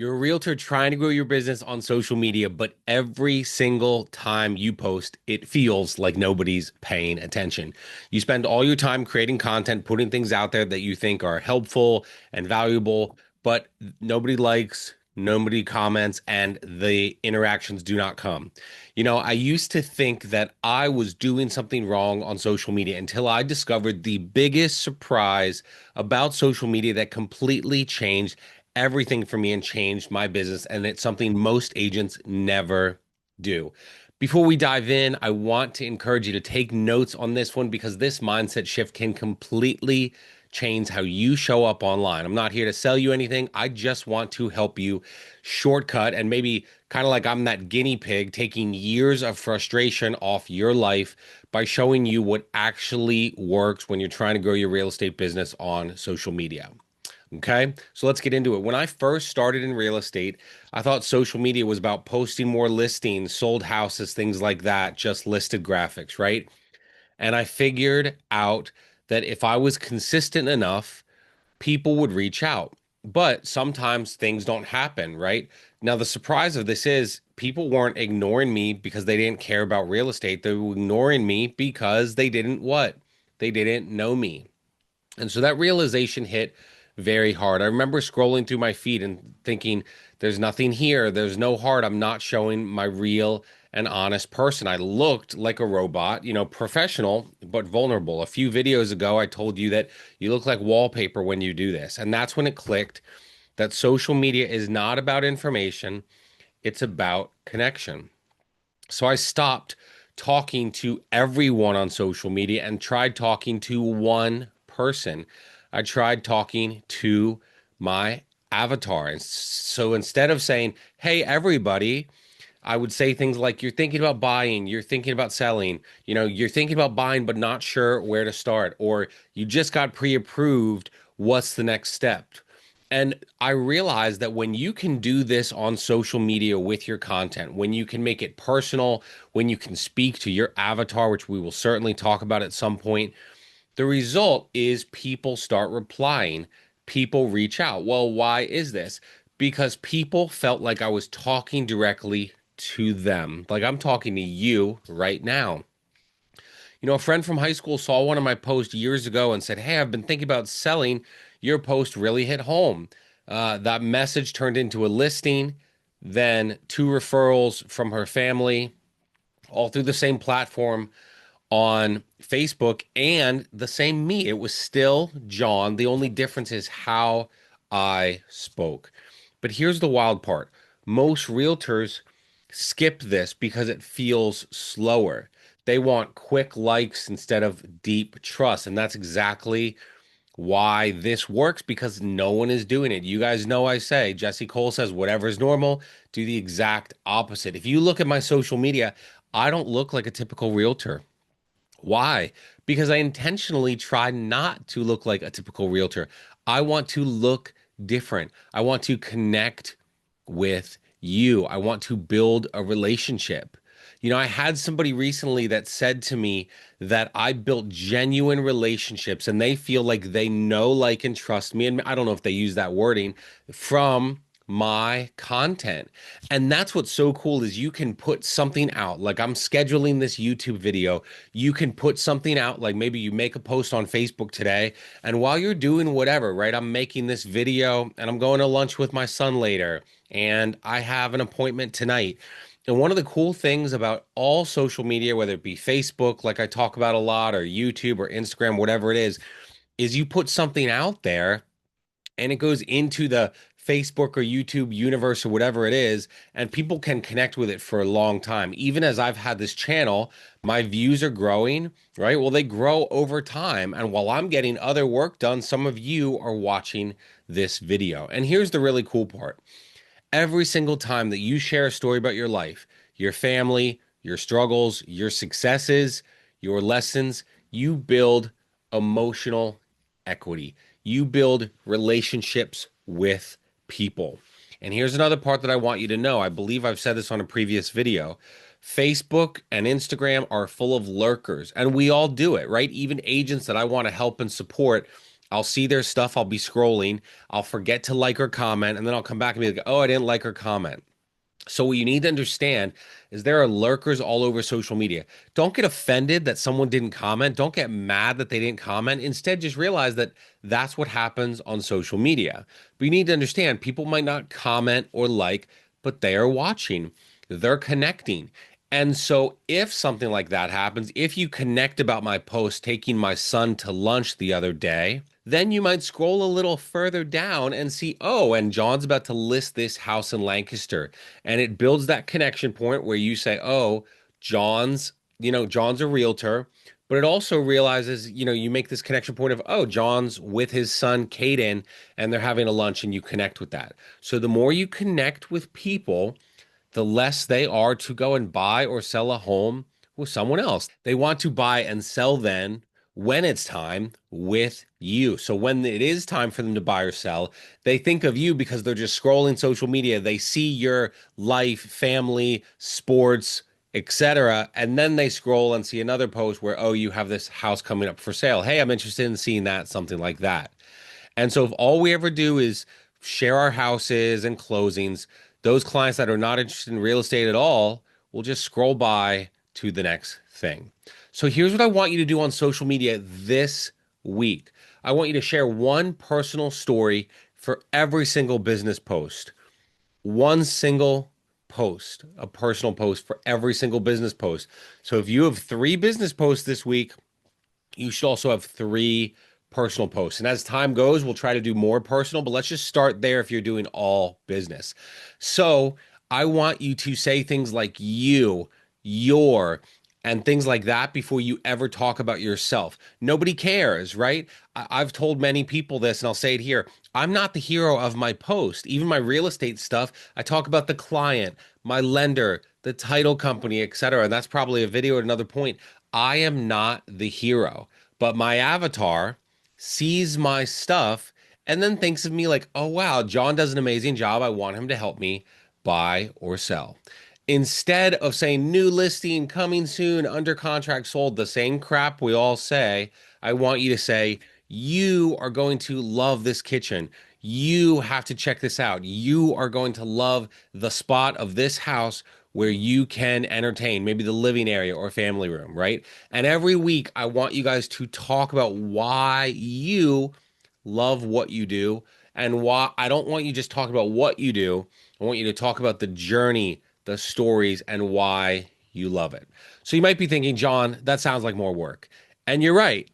You're a realtor trying to grow your business on social media, but every single time you post, it feels like nobody's paying attention. You spend all your time creating content, putting things out there that you think are helpful and valuable, but nobody likes, nobody comments, and the interactions do not come. I used to think that I was doing something wrong on social media until I discovered the biggest surprise about social media that completely changed everything for me and changed my business. And it's something most agents never do. Before we dive in, I want to encourage you to take notes on this one because this mindset shift can completely change how you show up online. I'm not here to sell you anything. I just want to help you shortcut and maybe kind of like I'm that guinea pig taking years of frustration off your life by showing you what actually works when you're trying to grow your real estate business on social media. Okay, so let's get into it. When I first started in real estate, I thought social media was about posting more listings, sold houses, things like that, just listed graphics, right? And I figured out that if I was consistent enough, people would reach out. But sometimes things don't happen, right? Now, the surprise of this is people weren't ignoring me because they didn't care about real estate. They were ignoring me because they didn't what? They didn't know me. And so that realization hit very hard. I remember scrolling through my feed and thinking, there's nothing here. There's no heart. I'm not showing my real and honest person. I looked like a robot, professional, but vulnerable. A few videos ago, I told you that you look like wallpaper when you do this. And that's when it clicked that social media is not about information, it's about connection. So I stopped talking to everyone on social media and tried talking to one person. I tried talking to my avatar. And so instead of saying, hey, everybody, I would say things like, you're thinking about buying, you're thinking about selling, you're thinking about buying, but not sure where to start, or you just got pre approved. What's the next step? And I realized that when you can do this on social media with your content, when you can make it personal, when you can speak to your avatar, which we will certainly talk about at some point, the result is people start replying. People reach out. Well, why is this? Because people felt like I was talking directly to them, like I'm talking to you right now. A friend from high school saw one of my posts years ago and said, hey, I've been thinking about selling. Your post really hit home. That message turned into a listing, then two referrals from her family, all through the same platform on Facebook and the same me. It was still John. The only difference is how I spoke. But here's the wild part. Most realtors skip this because it feels slower. They want quick likes instead of deep trust. And that's exactly why this works because no one is doing it. You guys know I say, Jesse Cole says, whatever is normal, do the exact opposite. If you look at my social media, I don't look like a typical realtor. Why? Because I intentionally try not to look like a typical realtor. I want to look different. I want to connect with you. I want to build a relationship. I had somebody recently that said to me that I built genuine relationships and they feel like they know, like, and trust me. And I don't know if they use that wording from my content. And that's what's so cool is you can put something out. Like I'm scheduling this YouTube video. You can put something out, like maybe you make a post on Facebook today. And while you're doing whatever, right? I'm making this video and I'm going to lunch with my son later. And I have an appointment tonight. And one of the cool things about all social media, whether it be Facebook, like I talk about a lot, or YouTube or Instagram, whatever it is you put something out there and it goes into the Facebook or YouTube universe or whatever it is, and people can connect with it for a long time. Even as I've had this channel, my views are growing, right? Well, they grow over time. And while I'm getting other work done, some of you are watching this video. And here's the really cool part. Every single time that you share a story about your life, your family, your struggles, your successes, your lessons, you build emotional equity. You build relationships with people. And here's another part that I want you to know. I believe I've said this on a previous video. Facebook and Instagram are full of lurkers, and we all do it, right? Even agents that I want to help and support I'll see their stuff, I'll be scrolling, I'll forget to like or comment, and then I'll come back and be like, oh, I didn't like or comment. So what you need to understand is there are lurkers all over social media. Don't get offended that someone didn't comment. Don't get mad that they didn't comment. Instead, just realize that that's what happens on social media. But you need to understand people might not comment or like, but they are watching. They're connecting. And so if something like that happens, if you connect about my post taking my son to lunch the other day, then you might scroll a little further down and see, oh, and John's about to list this house in Lancaster. And it builds that connection point where you say, oh, John's a realtor. But it also realizes, you make this connection point of, oh, John's with his son, Caden, and they're having a lunch, and you connect with that. So the more you connect with people, the less they are to go and buy or sell a home with someone else. They want to buy and sell then when it's time with you. So when it is time for them to buy or sell, they think of you because they're just scrolling social media. They see your life, family, sports, etc. And then they scroll and see another post where, oh, you have this house coming up for sale. Hey, I'm interested in seeing that, something like that. And so if all we ever do is share our houses and closings, those clients that are not interested in real estate at all will just scroll by to the next thing. So here's what I want you to do on social media this week. I want you to share one personal story for every single business post. One single post, a personal post for every single business post. So if you have 3 business posts this week, you should also have 3 personal posts. And as time goes, we'll try to do more personal, but let's just start there if you're doing all business. So I want you to say things like you, your, and things like that before you ever talk about yourself. Nobody cares, right? I've told many people this, and I'll say it here. I'm not the hero of my post. Even my real estate stuff, I talk about the client, my lender, the title company, etc. And that's probably a video at another point. I am not the hero, but my avatar sees my stuff and then thinks of me like, oh, wow, John does an amazing job. I want him to help me buy or sell. Instead of saying new listing, coming soon, under contract, sold, the same crap we all say, I want you to say, you are going to love this kitchen. You have to check this out. You are going to love the spot of this house where you can entertain, maybe the living area or family room, right? And every week, I want you guys to talk about why you love what you do and why I don't want you just talk about what you do. I want you to talk about the journey, the stories, and why you love it. So you might be thinking, John, that sounds like more work. And you're right.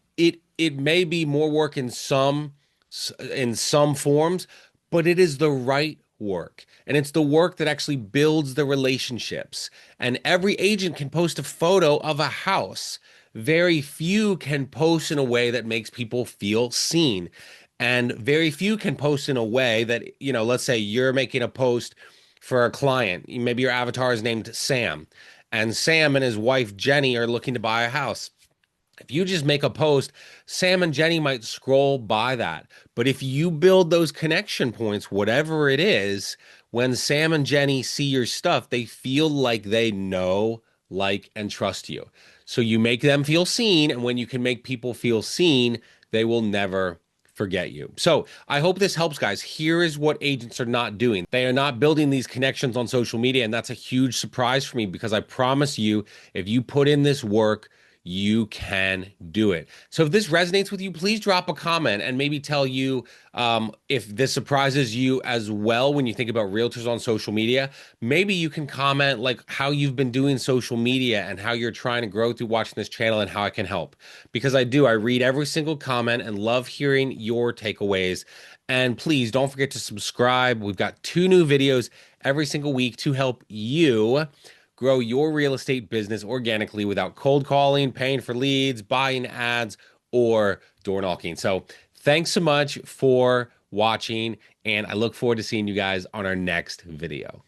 It may be more work in some forms, but it is the right work. And it's the work that actually builds the relationships. And every agent can post a photo of a house. Very few can post in a way that makes people feel seen. And very few can post in a way that, let's say you're making a post for a client. Maybe your avatar is named Sam, and Sam and his wife Jenny are looking to buy a house. If you just make a post, Sam and Jenny might scroll by that. But if you build those connection points, whatever it is, when Sam and Jenny see your stuff, they feel like they know, like, and trust you. So you make them feel seen. And when you can make people feel seen, they will never forget you. So I hope this helps, guys. Here is what agents are not doing. They are not building these connections on social media. And that's a huge surprise for me because I promise you, if you put in this work, you can do it. So if this resonates with you, please drop a comment and maybe tell you if this surprises you as well when you think about realtors on social media. Maybe you can comment like how you've been doing social media and how you're trying to grow through watching this channel and how I can help. Because I do, I read every single comment and love hearing your takeaways. And please don't forget to subscribe. We've got 2 new videos every single week to help you grow your real estate business organically without cold calling, paying for leads, buying ads, or door knocking. So thanks so much for watching, and I look forward to seeing you guys on our next video.